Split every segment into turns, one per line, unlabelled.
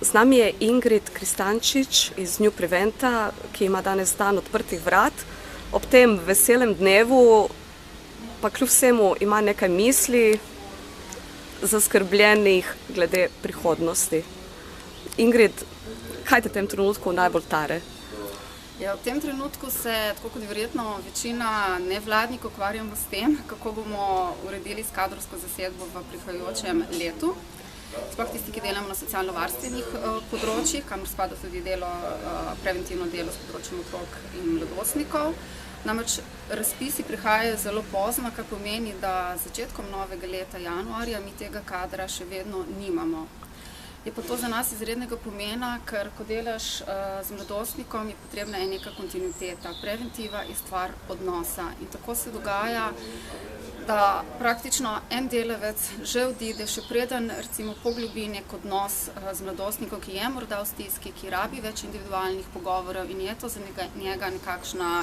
Z nami je Ingrid Kristančič iz New Preventa, ki ima danes dan odprtih vrat. Ob tem veselem dnevu pa kljub vsemu ima nekaj misli zaskrbljenih glede prihodnosti. Ingrid, kaj te v tem trenutku najbolj tare?
Ja, v tem trenutku se, tako kot verjetno večina nevladnikov, ukvarjamo s tem, kako bomo uredili s kadrovsko zasedbo v prihajajočem letu. Sploh tisti, ki delamo na socialno-varstvenih področjih, kamor spada tudi preventivno delo s področjem otrok in mladostnikov. Namreč razpisi prihajajo zelo pozno, kar pomeni, da začetkom novega leta, januarja, mi tega kadra še vedno nimamo. Je pa to za nas izrednega pomena, ker ko delaš z mladostnikom, je potrebna neka kontinuiteta. Preventiva je stvar odnosa in tako se dogaja, da praktično en delavec že odide, še preden recimo poglobi nek odnos z mladostnikom, ki je morda v stiski, ki rabi več individualnih pogovorov in je to za njega nekakšna,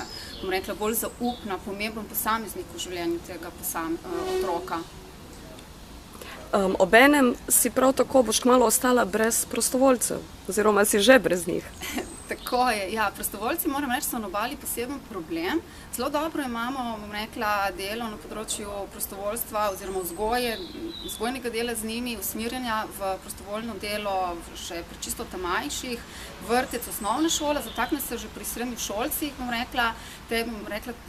bom rekla, bolj zaupna, pomemben posameznik v življenju tega otroka.
Obenem si prav tako boš kmalu ostala brez prostovoljcev, oziroma si že brez njih.
Tako je, ja, prostovoljci, moram reči, so na Obali poseben problem. Zelo dobro imamo, bom rekla, delo na področju prostovoljstva oziroma vzgojnega dela z njimi, usmerjanja v prostovoljno delo še pri čisto tamajših, vrtec, osnovna šola, zatakne se že pri srednjih šolcih, bom rekla,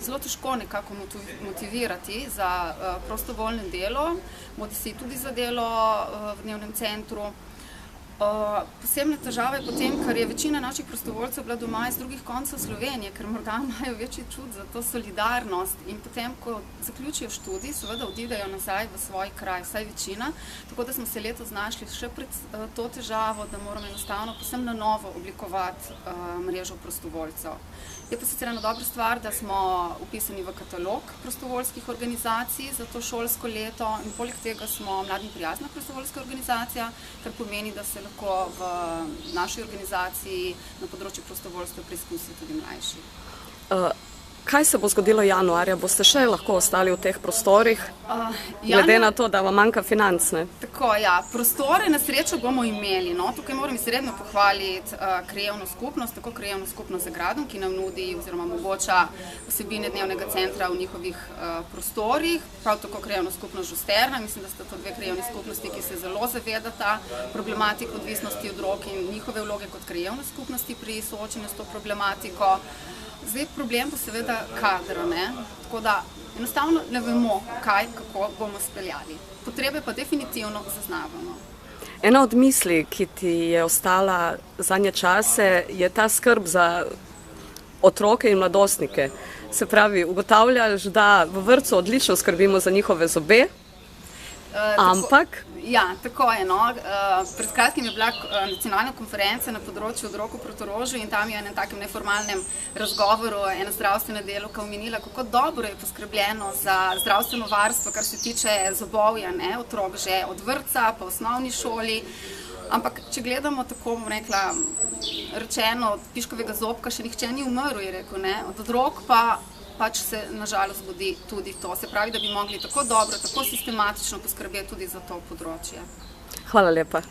zelo težko nekako motivirati za prostovoljno delo, bodisi tudi za delo v dnevnem centru. Posebna težava je potem, ker je večina naših prostovoljcev bila doma iz drugih koncev Slovenije, ker morda imajo večji čut za to solidarnost in potem, ko zaključijo študij, seveda odidejo nazaj v svoj kraj, vsaj večina, tako da smo se letos znašli še pred to težavo, da moramo enostavno posebno na novo oblikovati mrežo prostovoljcev. Je pa sicer ena dobra stvar, da smo vpisani v katalog prostovoljskih organizacij za to šolsko leto in poleg tega smo mladim prijazna prostovoljska organizacija, kar pomeni, da se lahko v naši organizaciji na področju prostovoljstva preizkusijo tudi mlajši.
Kaj se bo zgodilo januarja? Boste še lahko ostali v teh prostorih, glede na to, da vam manjka financ, ne?
Tako, ja. Prostore na srečo bomo imeli. Tukaj moram izredno pohvaliti krajevno skupnost, tako krajevno skupnost za Gradom, ki nam nudi oziroma omogoča vsebine dnevnega centra v njihovih prostorih, prav tako krajevno skupnost Žusterna. Mislim, da sta to dve krajevni skupnosti, ki se zelo zavedata problematiko odvisnosti od drog in njihove vloge kot krajevne skupnosti pri soočenju s to problematiko. Zdaj, problem bo seveda kadra, ne? Tako da enostavno ne vemo, kako bomo speljali. Potrebe pa definitivno zaznavamo.
Ena od misli, ki ti je ostala zadnje čase, je ta skrb za otroke in mladostnike. Se pravi, ugotavljaš, da v vrtcu odlično skrbimo za njihove zobe, ampak...
Ja, tako je, no. Pred kratkim je bila nacionalna konferenca na področju od roko proti orožju in tam je v enem takem neformalnem razgovoru ena zdravstvena delavka omenila, kako dobro je poskrbljeno za zdravstveno varstvo, kar se tiče zobovja, ne, otrok že od vrtca pa v osnovni šoli. Ampak, če gledamo tako, bom rekla, rečeno, od piškovega zobka še nihče ni umrl, je rekel, ne, od drog pa pač se nažalost zgodi tudi to. Se pravi, da bi mogli tako dobro, tako sistematično poskrbeti tudi za to področje.
Hvala lepa.